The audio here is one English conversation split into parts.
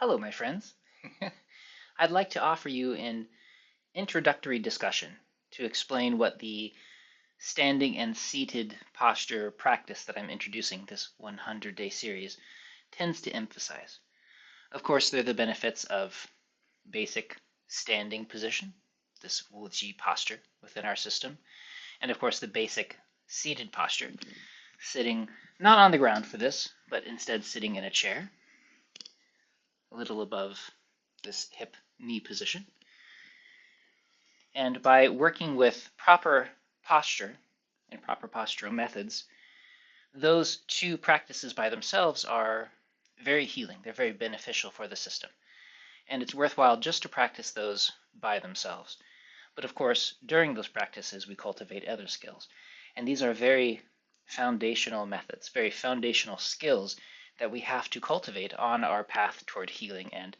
Hello, my friends. I'd like to offer you an introductory discussion to explain what the standing and seated posture practice that I'm introducing this 100-day series tends to emphasize. Of course, there are the benefits of basic standing position, this Wu-Ji posture within our system, and of course the basic seated posture, sitting not on the ground for this, but instead sitting in a chair, a little above this hip knee position. And by working with proper posture and proper postural methods, those two practices by themselves are very healing. They're very beneficial for the system. And it's worthwhile just to practice those by themselves. But of course, during those practices, we cultivate other skills. And these are very foundational methods, very foundational skills that we have to cultivate on our path toward healing and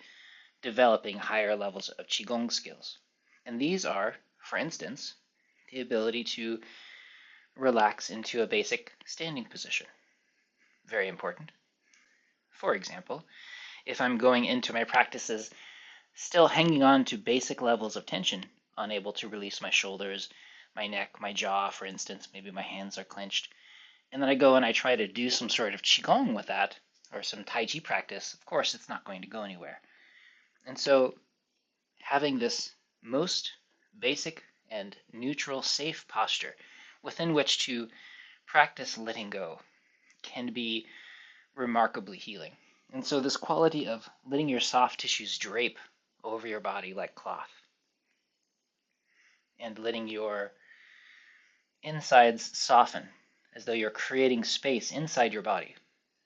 developing higher levels of Qigong skills. And these are, for instance, the ability to relax into a basic standing position. Very important. For example, if I'm going into my practices still hanging on to basic levels of tension, unable to release my shoulders, my neck, my jaw, for instance, maybe my hands are clenched, and then I go and I try to do some sort of Qigong with that, or some Tai Chi practice, of course it's not going to go anywhere. And so having this most basic and neutral, safe posture within which to practice letting go can be remarkably healing. And so this quality of letting your soft tissues drape over your body like cloth and letting your insides soften as though you're creating space inside your body,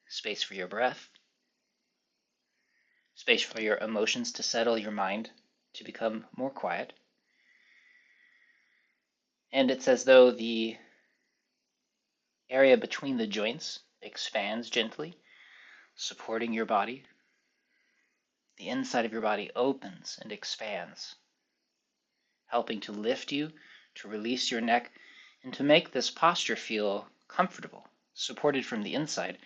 space for your breath, space for your emotions to settle, your mind to become more quiet. And it's as though the area between the joints expands gently, supporting your body. The inside of your body opens and expands, helping to lift you, to release your neck, and to make this posture feel comfortable, supported from the inside.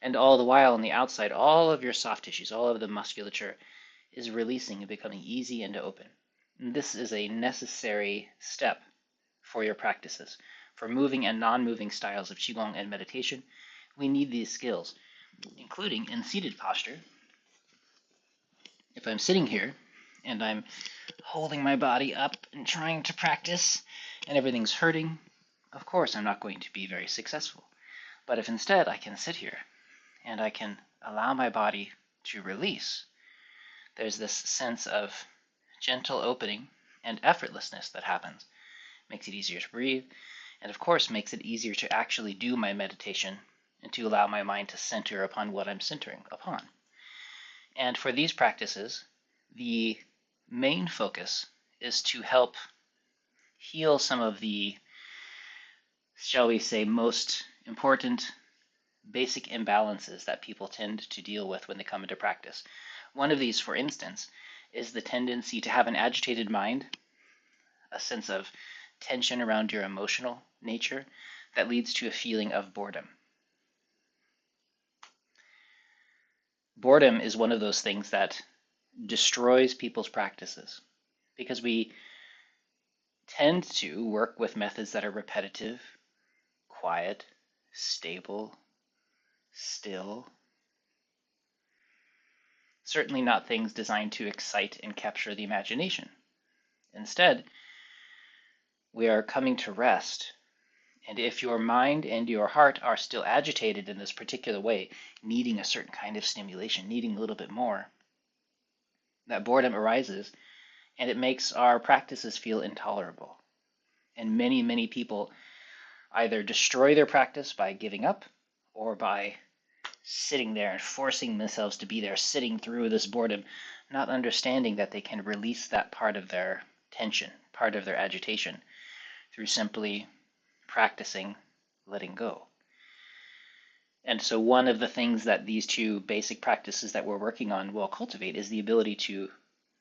And all the while on the outside, all of your soft tissues, all of the musculature is releasing and becoming easy and open. And this is a necessary step for your practices. For moving and non-moving styles of Qigong and meditation, we need these skills, including in seated posture. If I'm sitting here and I'm holding my body up and trying to practice and everything's hurting, of course I'm not going to be very successful. But if instead I can sit here and I can allow my body to release, there's this sense of gentle opening and effortlessness that happens. Makes it easier to breathe, and of course makes it easier to actually do my meditation and to allow my mind to center upon what I'm centering upon. And for these practices, the main focus is to help heal some of the, shall we say, most important basic imbalances that people tend to deal with when they come into practice. One of these, for instance, is the tendency to have an agitated mind, a sense of tension around your emotional nature that leads to a feeling of boredom. Boredom is one of those things that destroys people's practices because we tend to work with methods that are repetitive, quiet, stable, still. Certainly not things designed to excite and capture the imagination. Instead, we are coming to rest. And if your mind and your heart are still agitated in this particular way, needing a certain kind of stimulation, needing a little bit more, that boredom arises and it makes our practices feel intolerable. And many, many people either destroy their practice by giving up or by sitting there and forcing themselves to be there, sitting through this boredom, not understanding that they can release that part of their tension, part of their agitation, through simply practicing letting go. And so one of the things that these two basic practices that we're working on will cultivate is the ability to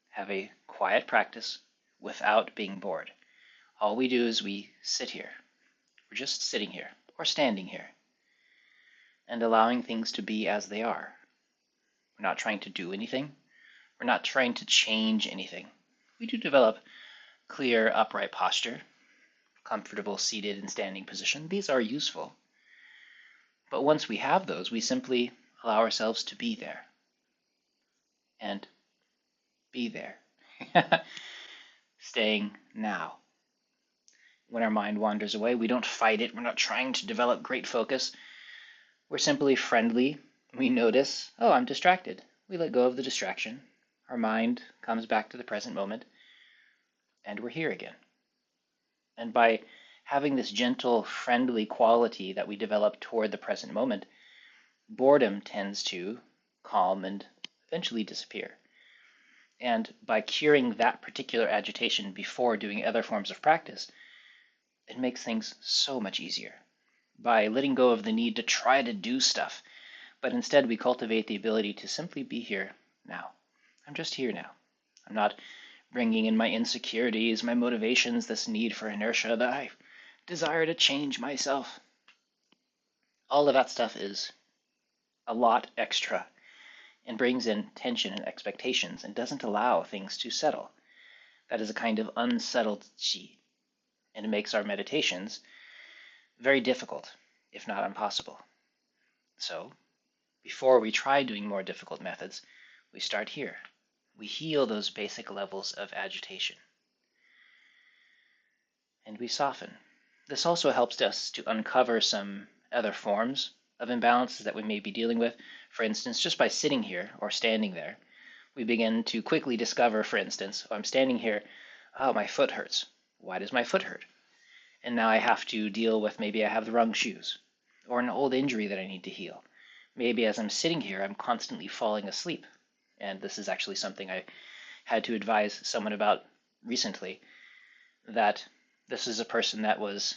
have a quiet practice without being bored. All we do is we sit here. We're just sitting here or standing here and allowing things to be as they are. We're We're not trying to do anything. We're not trying to change anything. We do develop clear upright posture, comfortable seated and standing position. These are useful. But once we have those, we simply allow ourselves to be there. And be there. Staying now. When our mind wanders away, we don't fight it. We're not trying to develop great focus. We're simply friendly. We notice, oh, I'm distracted. We let go of the distraction. Our mind comes back to the present moment, and we're here again. And by having this gentle, friendly quality that we develop toward the present moment, boredom tends to calm and eventually disappear. And by curing that particular agitation before doing other forms of practice, it makes things so much easier. By letting go of the need to try to do stuff, but instead we cultivate the ability to simply be here now. I'm just here now. I'm not bringing in my insecurities, my motivations, this need for inertia, that I desire to change myself. All of that stuff is a lot extra and brings in tension and expectations and doesn't allow things to settle. That is a kind of unsettled chi, and it makes our meditations very difficult, if not impossible. So, before we try doing more difficult methods, we start here. We heal those basic levels of agitation. And we soften. This also helps us to uncover some other forms of imbalances that we may be dealing with. For instance, just by sitting here or standing there, we begin to quickly discover, for instance, oh, I'm standing here, oh, my foot hurts. Why does my foot hurt? And now I have to deal with maybe I have the wrong shoes or an old injury that I need to heal. Maybe as I'm sitting here, I'm constantly falling asleep. And this is actually something I had to advise someone about recently, that this is a person that was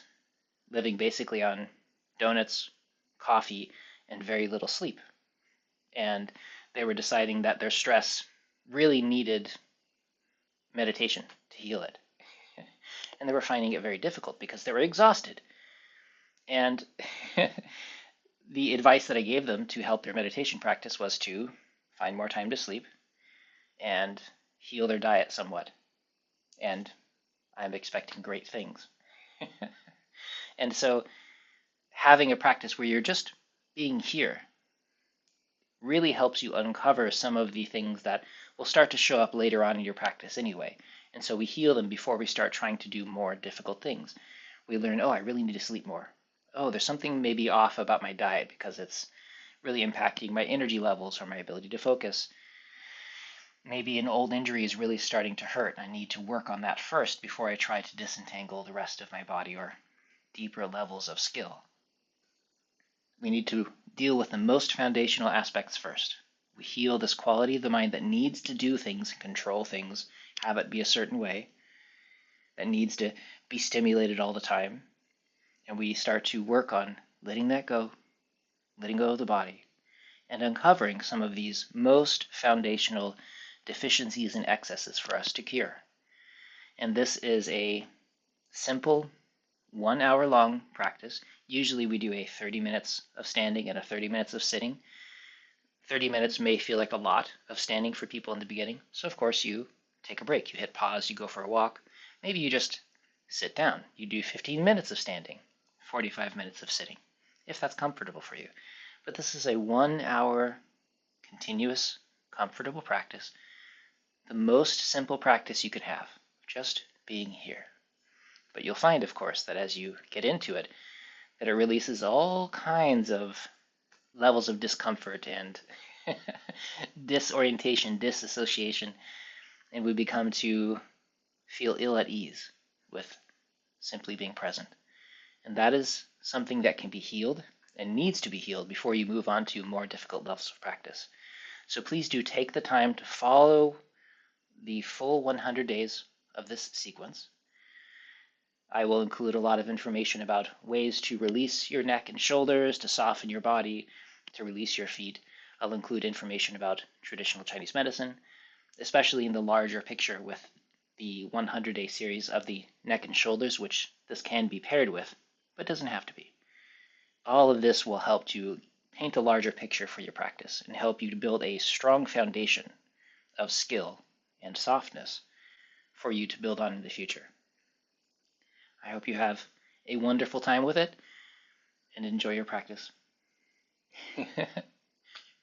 living basically on donuts, coffee, and very little sleep. And they were deciding that their stress really needed meditation to heal it. And they were finding it very difficult because they were exhausted. And the advice that I gave them to help their meditation practice was to find more time to sleep and heal their diet somewhat. And I'm expecting great things. And so having a practice where you're just being here really helps you uncover some of the things that will start to show up later on in your practice anyway. And so we heal them before we start trying to do more difficult things. We learn, oh, I really need to sleep more. Oh, there's something maybe off about my diet because it's really impacting my energy levels or my ability to focus. Maybe an old injury is really starting to hurt. I need to work on that first before I try to disentangle the rest of my body or deeper levels of skill. We need to deal with the most foundational aspects first. We heal this quality of the mind that needs to do things, control things, have it be a certain way, that needs to be stimulated all the time. And we start to work on letting that go, letting go of the body, and uncovering some of these most foundational deficiencies and excesses for us to cure. And this is a simple 1 hour long practice. Usually we do a 30 minutes of standing and a 30 minutes of sitting. 30 minutes may feel like a lot of standing for people in the beginning. So of course you take a break. You hit pause, you go for a walk. Maybe you just sit down. You do 15 minutes of standing, 45 minutes of sitting, if that's comfortable for you. But this is a 1 hour continuous, comfortable practice. The most simple practice you could have, just being here. But you'll find, of course, that as you get into it, that it releases all kinds of levels of discomfort and disorientation, disassociation, and we become to feel ill at ease with simply being present. And that is something that can be healed and needs to be healed before you move on to more difficult levels of practice. So please do take the time to follow the full 100 days of this sequence. I will include a lot of information about ways to release your neck and shoulders, to soften your body, to release your feet. I'll include information about traditional Chinese medicine, especially in the larger picture with the 100-day series of the neck and shoulders, which this can be paired with, but doesn't have to be. All of this will help to paint a larger picture for your practice and help you to build a strong foundation of skill and softness for you to build on in the future. I hope you have a wonderful time with it and enjoy your practice.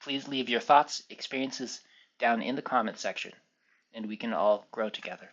Please leave your thoughts, experiences down in the comment section, and we can all grow together.